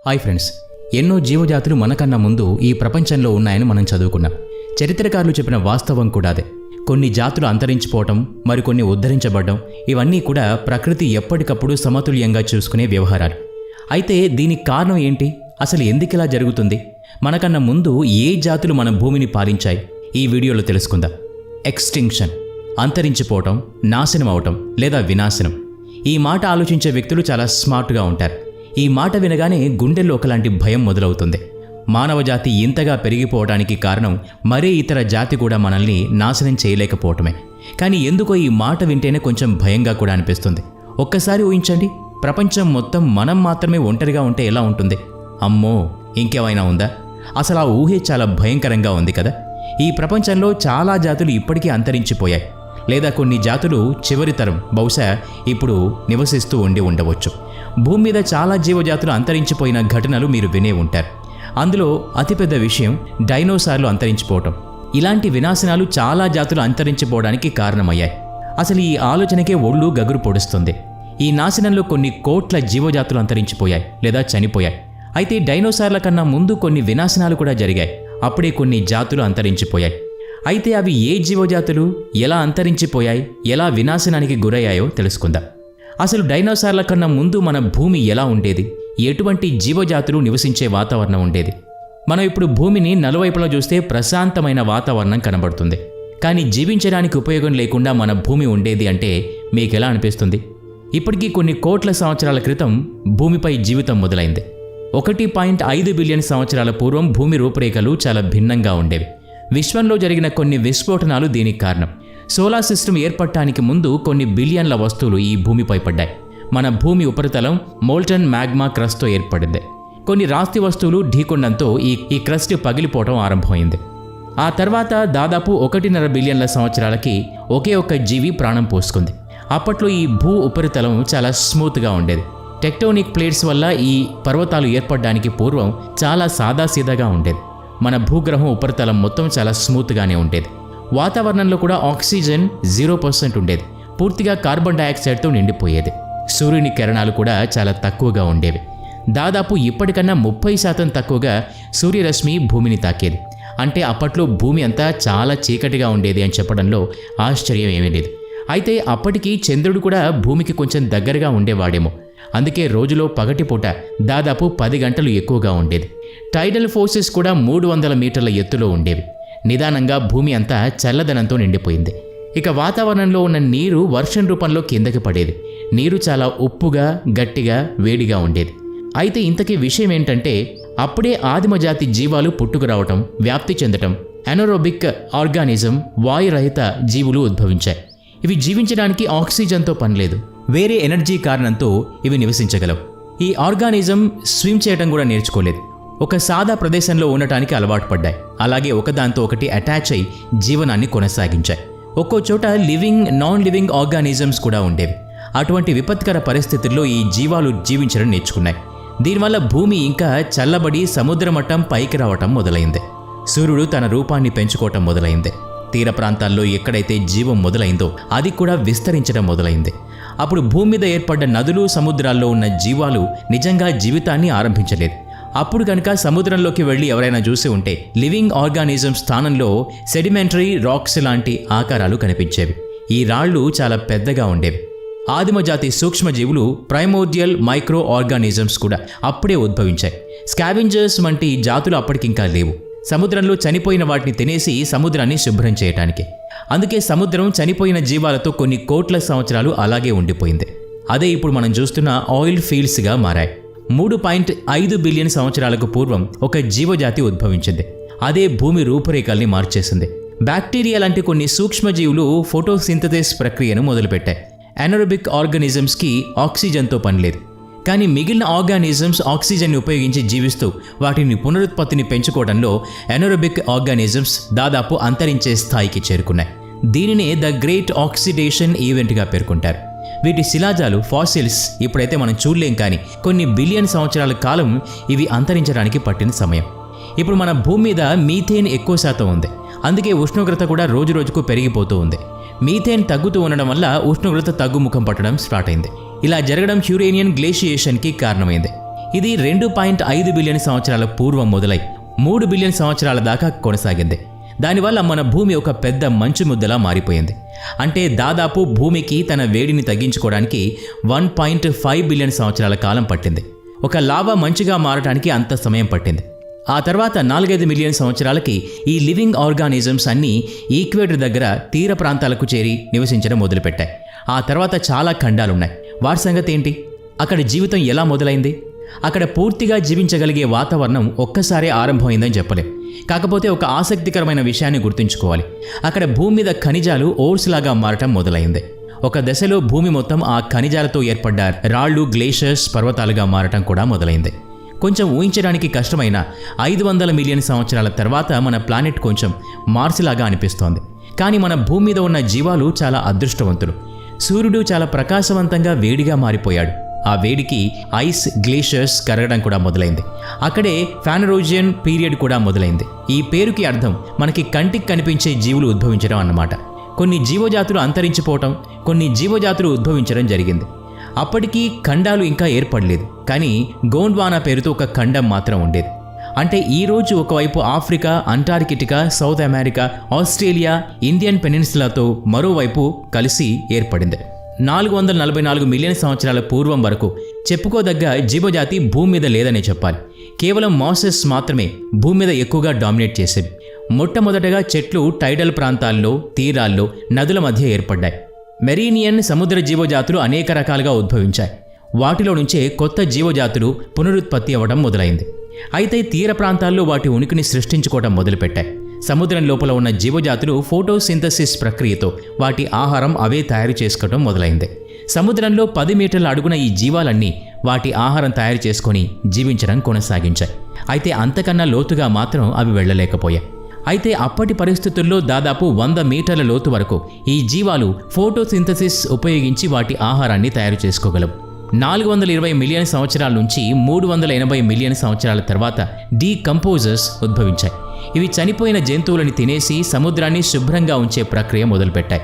Hi friends, ఎన్నో జీవజాతులు మనకన్నా ముందు ఈ ప్రపంచంలో ఉన్నాయని మనం చదువుకున్నాం. చరిత్రకారులు చెప్పిన వాస్తవం కూడా అదే. కొన్ని జాతులు అంతరించిపోవటం, మరికొన్ని ఉద్ధరించబడడం, ఇవన్నీ కూడా ప్రకృతి ఎప్పటికప్పుడు సమతుల్యంగా చూసుకునే వ్యవహారాలు. అయితే దీనికి కారణం ఏంటి? అసలు ఎందుకిలా జరుగుతుంది? మనకన్నా ముందు ఏ జాతులు మన భూమిని పాలించాయి? ఈ వీడియోలో తెలుసుకుందాం. ఎక్స్టింక్షన్, అంతరించిపోవటం, నాశనం అవటం లేదా వినాశనం. ఈ మాట ఆలోచించే వ్యక్తులు చాలా స్మార్ట్గా ఉంటారు. ఈ మాట వినగానే గుండెల్లో ఒకలాంటి భయం మొదలవుతుంది. మానవ జాతి ఇంతగా పెరిగిపోవడానికి కారణం మరే ఇతర జాతి కూడా మనల్ని నాశనం చేయలేకపోవటమే. కానీ ఎందుకో ఈ మాట వింటేనే కొంచెం భయంగా కూడా అనిపిస్తుంది. ఒక్కసారి ఊహించండి, ప్రపంచం మొత్తం మనం మాత్రమే ఒంటరిగా ఉంటే ఎలా ఉంటుంది? అమ్మో, ఇంకేమైనా ఉందా? అసలు ఆ ఊహే చాలా భయంకరంగా ఉంది కదా. ఈ ప్రపంచంలో చాలా జాతులు ఇప్పటికీ అంతరించిపోయాయి, లేదా కొన్ని జాతులు చివరి తరం బహుశా ఇప్పుడు నివసిస్తూ ఉండవచ్చు. భూమి మీద చాలా జీవజాతులు అంతరించిపోయిన ఘటనలు మీరు వినే ఉంటారు. అందులో అతిపెద్ద విషయం డైనోసార్లు అంతరించిపోవటం. ఇలాంటి వినాశనాలు చాలా జాతులు అంతరించిపోవడానికి కారణమయ్యాయి. అసలు ఈ ఆలోచనకే ఒళ్ళు గగురు పొడుస్తుంది. ఈ నాశనంలో కొన్ని కోట్ల జీవజాతులు అంతరించిపోయాయి లేదా చనిపోయాయి. అయితే డైనోసార్ల కన్నా ముందు కొన్ని వినాశనాలు కూడా జరిగాయి. అప్పుడే కొన్ని జాతులు అంతరించిపోయాయి. అయితే అవి ఏ జీవజాతులు, ఎలా అంతరించిపోయాయి, ఎలా వినాశనానికి గురయ్యాయో తెలుసుకుందాం. అసలు డైనోసార్ల కన్నా ముందు మన భూమి ఎలా ఉండేది? ఎటువంటి జీవజాతులు నివసించే వాతావరణం ఉండేది? మనం ఇప్పుడు భూమిని నలువైపులా చూస్తే ప్రశాంతమైన వాతావరణం కనబడుతుంది. కానీ జీవించడానికి ఉపయోగం లేకుండా మన భూమి ఉండేది అంటే మీకెలా అనిపిస్తుంది? ఇప్పటికీ కొన్ని కోట్ల సంవత్సరాల క్రితం భూమిపై జీవితం మొదలైంది. 1.5 బిలియన్ సంవత్సరాల పూర్వం భూమి రూపురేఖలు చాలా భిన్నంగా ఉండేవి. విశ్వంలో జరిగిన కొన్ని విస్ఫోటనాలు దీనికి కారణం. సోలార్ సిస్టమ్ ఏర్పడటానికి ముందు కొన్ని బిలియన్ల వస్తువులు ఈ భూమిపై పడ్డాయి. మన భూమి ఉపరితలం మోల్టన్ మ్యాగ్మా క్రస్ట్తో ఏర్పడింది. కొన్ని రాతి వస్తువులు ఢీకొనడంతో ఈ క్రస్ట్ పగిలిపోవడం ఆరంభమైంది. ఆ తర్వాత దాదాపు 1.5 బిలియన్ల సంవత్సరాలకి ఒకే ఒక్క జీవి ప్రాణం పోసుకుంది. అప్పట్లో ఈ భూ ఉపరితలం చాలా స్మూత్గా ఉండేది. టెక్టోనిక్ ప్లేట్స్ వల్ల ఈ పర్వతాలు ఏర్పడడానికి పూర్వం చాలా సాదాసీదాగా ఉండేది. మన భూగ్రహం ఉపరితలం మొత్తం చాలా స్మూత్గానే ఉండేది. వాతావరణంలో కూడా ఆక్సిజన్ 0% ఉండేది. పూర్తిగా కార్బన్ డయాక్సైడ్తో నిండిపోయేది. సూర్యుని కిరణాలు కూడా చాలా తక్కువగా ఉండేవి. దాదాపు ఇప్పటికన్నా 30% తక్కువగా సూర్యరశ్మి భూమిని తాకేది. అంటే అప్పట్లో భూమి అంతా చాలా చీకటిగా ఉండేది అని చెప్పడంలో ఆశ్చర్యం ఏమీ లేదు. అయితే అప్పటికి చంద్రుడు కూడా భూమికి కొంచెం దగ్గరగా ఉండేవాడేమో. అందుకే రోజులో పగటిపూట దాదాపు 10 గంటలు ఎక్కువగా ఉండేది. టైడల్ ఫోర్సెస్ కూడా 300 మీటర్ల ఎత్తులో ఉండేవి. నిదానంగా భూమి అంతా చల్లదనంతో నిండిపోయింది. ఇక వాతావరణంలో ఉన్న నీరు వర్షం రూపంలో కిందకి పడేది. నీరు చాలా ఉప్పుగా, గట్టిగా, వేడిగా ఉండేది. అయితే ఇంతకీ విషయం ఏంటంటే అప్పుడే ఆదిమజాతి జీవాలు పుట్టుకురావటం, వ్యాప్తి చెందటం, ఎనరోబిక్ ఆర్గానిజం, వాయురహిత జీవులు ఉద్భవించాయి. ఇవి జీవించడానికి ఆక్సిజన్తో పనిలేదు, వేరే ఎనర్జీ కారణంతో ఇవి నివసించగలవు. ఈ ఆర్గానిజం స్విమ్ చేయడం కూడా నేర్చుకోలేదు. ఒక సాదా ప్రదేశంలో ఉండటానికి అలవాటు పడ్డాయి. అలాగే ఒకదాంతో ఒకటి అటాచ్ అయి జీవనాన్ని కొనసాగించాయి. ఒక్కో చోట లివింగ్, నాన్ లివింగ్ ఆర్గానిజమ్స్ కూడా ఉండేవి. అటువంటి విపత్కర పరిస్థితుల్లో ఈ జీవాలు జీవించడం నేర్చుకున్నాయి. దీనివల్ల భూమి ఇంకా చల్లబడి సముద్ర మట్టం పైకి రావటం మొదలైంది. సూర్యుడు తన రూపాన్ని పెంచుకోవటం మొదలైంది. తీర ప్రాంతాల్లో ఎక్కడైతే జీవం మొదలైందో అది కూడా విస్తరించడం మొదలైంది. అప్పుడు భూమి మీద ఏర్పడ్డ నదులు, సముద్రాల్లో ఉన్న జీవాలు నిజంగా జీవితాన్ని ఆరంభించలేదు. అప్పుడు కనుక సముద్రంలోకి వెళ్ళి ఎవరైనా చూసి ఉంటే లివింగ్ ఆర్గానిజం స్థానంలో సెడిమెంటరీ రాక్స్ లాంటి ఆకారాలు కనిపించేవి. ఈ రాళ్లు చాలా పెద్దగా ఉండేవి. ఆదిమజాతి సూక్ష్మజీవులు, ప్రైమోర్డియల్ మైక్రో ఆర్గానిజమ్స్ కూడా అప్పుడే ఉద్భవించాయి. స్కావెంజర్స్ వంటి జాతులు అప్పటికింకా లేవు. సముద్రంలో చనిపోయిన వాటిని తినేసి సముద్రాన్ని శుభ్రం చేయటానికి. అందుకే సముద్రం చనిపోయిన జీవాలతో కొన్ని కోట్ల సంవత్సరాలు అలాగే ఉండిపోయింది. అదే ఇప్పుడు మనం చూస్తున్న ఆయిల్ ఫీల్డ్స్గా మారాయి. 3.5 బిలియన్ సంవత్సరాలకు పూర్వం ఒక జీవజాతి ఉద్భవించింది. అదే భూమి రూపురేఖల్ని మార్చేసింది. బ్యాక్టీరియా లాంటి కొన్ని సూక్ష్మజీవులు ఫోటోసింథసిస్ ప్రక్రియను మొదలుపెట్టాయి. ఎనరోబిక్ ఆర్గానిజమ్స్కి ఆక్సిజన్తో పనిలేదు. కానీ మిగిలిన ఆర్గానిజమ్స్ ఆక్సిజన్ని ఉపయోగించి జీవిస్తూ వాటిని పునరుత్పత్తిని పెంచుకోవడంలో ఎనరోబిక్ ఆర్గానిజమ్స్ దాదాపు అంతరించే స్థాయికి చేరుకున్నాయి. దీనినే ద గ్రేట్ ఆక్సిడేషన్ ఈవెంట్గా పేర్కొంటారు. వీటి శిలాజాలు, ఫాసిల్స్ ఇప్పుడైతే మనం చూడలేం, కానీ కొన్ని బిలియన్ సంవత్సరాల కాలం ఇవి అంతరించడానికి పట్టిన సమయం. ఇప్పుడు మన భూమి మీద మీథేన్ ఎక్కువ శాతం ఉంది. అందుకే ఉష్ణోగ్రత కూడా రోజు రోజుకు పెరిగిపోతూ ఉంది. మీథేన్ తగ్గుతూ ఉండడం వల్ల ఉష్ణోగ్రత తగ్గుముఖం పట్టడం స్టార్ట్ అయింది. ఇలా జరగడం హ్యూరేనియన్ గ్లేషియేషన్కి కారణమైంది. ఇది 2.5 బిలియన్ సంవత్సరాల పూర్వం మొదలై 3 బిలియన్ సంవత్సరాల దాకా కొనసాగింది. దానివల్ల మన భూమి ఒక పెద్ద మంచు ముద్దలా మారిపోయింది. అంటే దాదాపు భూమికి తన వేడిని తగ్గించుకోవడానికి 1.5 బిలియన్ సంవత్సరాల కాలం పట్టింది. ఒక లావా మంచుగా మారటానికి అంత సమయం పట్టింది. ఆ తర్వాత 4-5 మిలియన్ సంవత్సరాలకి ఈ లివింగ్ ఆర్గానిజమ్స్ అన్నీ ఈక్వేటర్ దగ్గర తీర ప్రాంతాలకు చేరి నివసించడం మొదలుపెట్టాయి. ఆ తర్వాత చాలా ఖండాలున్నాయి. వాటి సంగతి ఏంటి? అక్కడ జీవితం ఎలా మొదలైంది? అక్కడ పూర్తిగా జీవించగలిగే వాతావరణం ఒక్కసారే ఆరంభమైందని చెప్పలేం. కాకపోతే ఒక ఆసక్తికరమైన విషయాన్ని గుర్తుంచుకోవాలి. అక్కడ భూమి మీద ఖనిజాలు ఓర్స్ లాగా మారటం మొదలైంది. ఒక దశలో భూమి మొత్తం ఆ ఖనిజాలతో ఏర్పడ్డ రాళ్లు, గ్లేషియర్స్, పర్వతాలుగా మారటం కూడా మొదలైంది. కొంచెం ఊహించడానికి కష్టమైన 500 మిలియన్ సంవత్సరాల తర్వాత మన ప్లానెట్ కొంచెం మార్స్ లాగా అనిపిస్తోంది. కానీ మన భూమి మీద ఉన్న జీవాలు చాలా అదృష్టవంతులు. సూర్యుడు చాలా ప్రకాశవంతంగా వేడిగా మారిపోయాడు. ఆ వేడికి ఐస్, గ్లేషియర్స్ కరగడం కూడా మొదలైంది. అక్కడే ఫానరోజియన్ పీరియడ్ కూడా మొదలైంది. ఈ పేరుకి అర్థం మనకి కంటికి కనిపించే జీవులు ఉద్భవించడం అన్నమాట. కొన్ని జీవజాతులు అంతరించిపోవటం, కొన్ని జీవజాతులు ఉద్భవించడం జరిగింది. అప్పటికీ ఖండాలు ఇంకా ఏర్పడలేదు. కానీ గోండ్వానా పేరుతో ఒక ఖండం మాత్రం ఉండేది. అంటే ఈరోజు ఒకవైపు Africa, Antarctica, South America, Australia, Indian పెనిన్సులాతో మరోవైపు కలిసి ఏర్పడింది. 444 మిలియన్ సంవత్సరాల పూర్వం వరకు చెప్పుకోదగ్గ జీవజాతి భూమి మీద లేదనే చెప్పాలి. కేవలం మాసెస్ మాత్రమే భూమి మీద ఎక్కువగా డామినేట్ చేసేవి. మొట్టమొదటగా చెట్లు టైడల్ ప్రాంతాల్లో, తీరాల్లో, నదుల మధ్య ఏర్పడ్డాయి. మెరీనియన్ సముద్ర జీవజాతులు అనేక రకాలుగా ఉద్భవించాయి. వాటిలో నుంచే కొత్త జీవజాతులు పునరుత్పత్తి అవ్వడం మొదలైంది. అయితే తీర ప్రాంతాల్లో వాటి ఉనికిని సృష్టించుకోవడం మొదలుపెట్టాయి. సముద్రం లోపల ఉన్న జీవజాతులు ఫోటోసింథసిస్ ప్రక్రియతో వాటి ఆహారం అవే తయారు చేసుకోవడం మొదలైంది. సముద్రంలో 10 మీటర్ల అడుగున ఈ జీవాలన్నీ వాటి ఆహారం తయారు చేసుకొని జీవించడం కొనసాగించాయి. అయితే అంతకన్నా లోతుగా మాత్రం అవి వెళ్ళలేకపోయాయి. అయితే అప్పటి పరిస్థితుల్లో దాదాపు 100 మీటర్ల లోతు వరకు ఈ జీవాలు ఫోటోసింథసిస్ ఉపయోగించి వాటి ఆహారాన్ని తయారు చేసుకోగలవు. 420 మిలియన్ సంవత్సరాల నుంచి 380 మిలియన్ సంవత్సరాల తర్వాత డీకంపోజర్స్ ఉద్భవించాయి. ఇవి చనిపోయిన జంతువులను తినేసి సముద్రాన్ని శుభ్రంగా ఉంచే ప్రక్రియ మొదలుపెట్టాయి.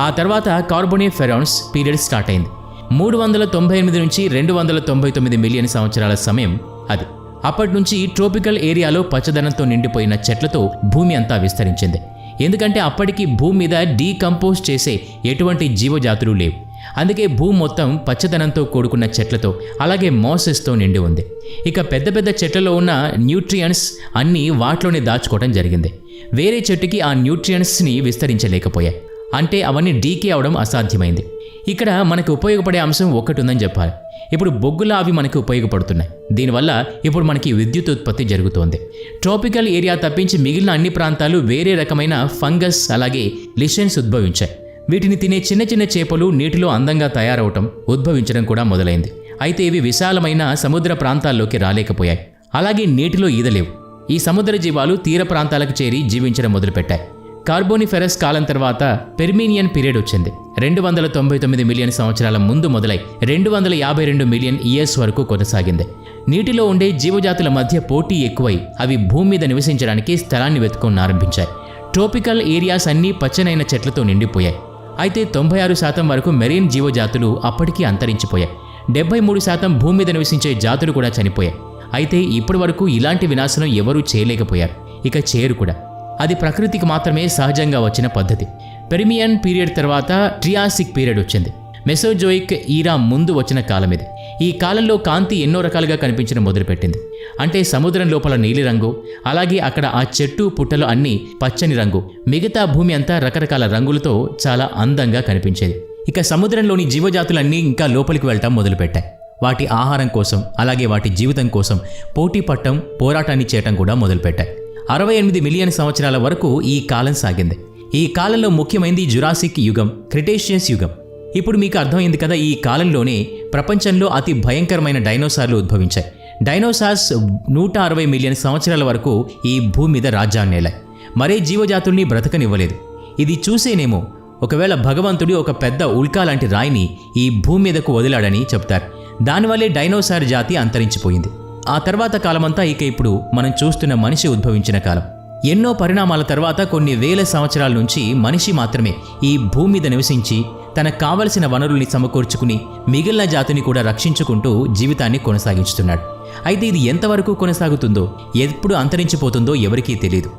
ఆ తర్వాత కార్బోనిఫెరాన్స్ పీరియడ్ స్టార్ట్ అయింది. 398 నుంచి 299 మిలియన్ సంవత్సరాల సమయం అది. అప్పటి నుంచి ట్రోపికల్ ఏరియాలో పచ్చదనంతో నిండిపోయిన చెట్లతో భూమి అంతా విస్తరించింది. ఎందుకంటే అప్పటికి భూమి మీద డీకంపోజ్ చేసే ఎటువంటి జీవజాతులు లేవు. అందుకే భూమి మొత్తం పచ్చదనంతో కూడుకున్న చెట్లతో, అలాగే మాసెస్తో నిండి ఉంది. ఇక పెద్ద పెద్ద చెట్లలో ఉన్న న్యూట్రియంట్స్ అన్నీ వాటిలోనే దాచుకోవడం జరిగింది. వేరే చెట్టుకి ఆ న్యూట్రియంట్స్ని విస్తరించలేకపోయాయి. అంటే అవన్నీ డీకే అవడం అసాధ్యమైంది. ఇక్కడ మనకు ఉపయోగపడే అంశం ఒకటి ఉందని చెప్పాలి. ఇప్పుడు బొగ్గులా అవి మనకు ఉపయోగపడుతున్నాయి. దీనివల్ల ఇప్పుడు మనకి విద్యుత్ ఉత్పత్తి జరుగుతోంది. ట్రాపికల్ ఏరియా తప్పించి మిగిలిన అన్ని ప్రాంతాలు వేరే రకమైన ఫంగస్, అలాగే లిషన్స్ ఉద్భవించాయి. వీటిని తినే చిన్న చిన్న చేపలు నీటిలో అందంగా తయారవటం, ఉద్భవించడం కూడా మొదలైంది. అయితే ఇవి విశాలమైన సముద్ర ప్రాంతాల్లోకి రాలేకపోయాయి. అలాగే నీటిలో ఈదలేవు. ఈ సముద్ర జీవాలు తీర ప్రాంతాలకు చేరి జీవించడం మొదలుపెట్టాయి. కార్బోనిఫెరస్ కాలం తర్వాత పెర్మీనియన్ పీరియడ్ వచ్చింది. 299 మిలియన్ సంవత్సరాల ముందు మొదలై 252 మిలియన్ ఇయర్స్ వరకు కొనసాగింది. నీటిలో ఉండే జీవజాతుల మధ్య పోటీ ఎక్కువై అవి భూమి మీద నివసించడానికి స్థలాన్ని వెతుకొని ఆరంభించాయి. ట్రోపికల్ ఏరియాస్ అన్నీ పచ్చనైన చెట్లతో నిండిపోయాయి. అయితే 96% వరకు మెరీన్ జీవజాతులు అప్పటికీ అంతరించిపోయాయి. 73% భూమి మీద నివసించే జాతులు కూడా చనిపోయాయి. అయితే ఇప్పటి వరకు ఇలాంటి వినాశనం ఎవరూ చేయలేకపోయారు, ఇక చేయరు కూడా. అది ప్రకృతికి మాత్రమే సహజంగా వచ్చిన పద్ధతి. పెర్మియన్ పీరియడ్ తర్వాత ట్రియాసిక్ పీరియడ్ వచ్చింది. మెసోజోయిక్ ఈరా ముందు వచ్చిన కాలం ఇది. ఈ కాలంలో కాంతి ఎన్నో రకాలుగా కనిపించడం మొదలుపెట్టింది. అంటే సముద్రం లోపల నీలిరంగు, అలాగే అక్కడ ఆ చెట్టు పుట్టలు అన్నీ పచ్చని రంగు, మిగతా భూమి అంతా రకరకాల రంగులతో చాలా అందంగా కనిపించేది. ఇక సముద్రంలోని జీవజాతులన్నీ ఇంకా లోపలికి వెళ్ళటం మొదలుపెట్టాయి. వాటి ఆహారం కోసం, అలాగే వాటి జీవితం కోసం పోటీ పట్టం, పోరాటాన్ని చేయటం కూడా మొదలుపెట్టాయి. 68 మిలియన్ సంవత్సరాల వరకు ఈ కాలం సాగింది. ఈ కాలంలో ముఖ్యమైనది జురాసిక్ యుగం, క్రిటేషియస్ యుగం. ఇప్పుడు మీకు అర్థమైంది కదా, ఈ కాలంలోనే ప్రపంచంలో అతి భయంకరమైన డైనోసార్లు ఉద్భవించాయి. డైనోసార్స్ 160 మిలియన్ సంవత్సరాల వరకు ఈ భూమి మీద రాజ్యాన్నేలాయి. మరే జీవజాతుల్ని బ్రతకనివ్వలేదు. ఇది చూసేనేమో ఒకవేళ భగవంతుడి ఒక పెద్ద ఉల్కా లాంటి రాయిని ఈ భూమి మీదకు వదిలాడని చెప్తారు. దానివల్లే డైనోసార్ జాతి అంతరించిపోయింది. ఆ తర్వాత కాలమంతా ఇక ఇప్పుడు మనం చూస్తున్న మనిషి ఉద్భవించిన కాలం. ఎన్నో పరిణామాల తర్వాత కొన్ని వేల సంవత్సరాల నుంచి మనిషి మాత్రమే ఈ భూమి మీద నివసించి తనకు కావలసిన వనరుల్ని సమకూర్చుకుని మిగిలిన జాతిని కూడా రక్షించుకుంటూ జీవితాన్ని కొనసాగించుతున్నాడు. అయితే ఇది ఎంతవరకు కొనసాగుతుందో, ఎప్పుడు అంతరించిపోతుందో ఎవరికీ తెలియదు.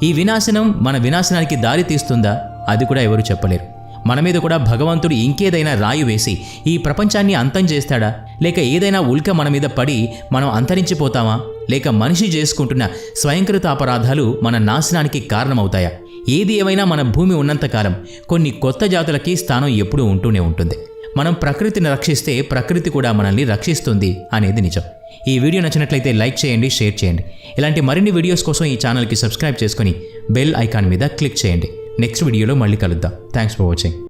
ఈ వినాశనం మన వినాశనానికి దారి తీస్తుందా, అది కూడా ఎవరు చెప్పలేరు. మన మీద కూడా భగవంతుడు ఇంకేదైనా రాయి వేసి ఈ ప్రపంచాన్ని అంతం చేస్తాడా, లేక ఏదైనా ఉల్క మన మీద పడి మనం అంతరించిపోతామా, లేక మనిషి చేసుకుంటున్న స్వయంకృత అపరాధాలు మన నాశనానికి కారణమవుతాయా? ఏది ఏమైనా మన భూమి ఉన్నంతకాలం కొన్ని కొత్త జాతులకి స్థానం ఎప్పుడూ ఉంటూనే ఉంటుంది. మనం ప్రకృతిని రక్షిస్తే ప్రకృతి కూడా మనల్ని రక్షిస్తుంది అనేది నిజం. ఈ వీడియో నచ్చినట్లయితే లైక్ చేయండి, షేర్ చేయండి. ఇలాంటి మరిన్ని వీడియోస్ కోసం ఈ ఛానల్కి సబ్స్క్రైబ్ చేసుకొని బెల్ ఐకాన్ మీద క్లిక్ చేయండి. నెక్స్ట్ వీడియోలో మళ్ళీ కలుద్దాం. Thanks for watching.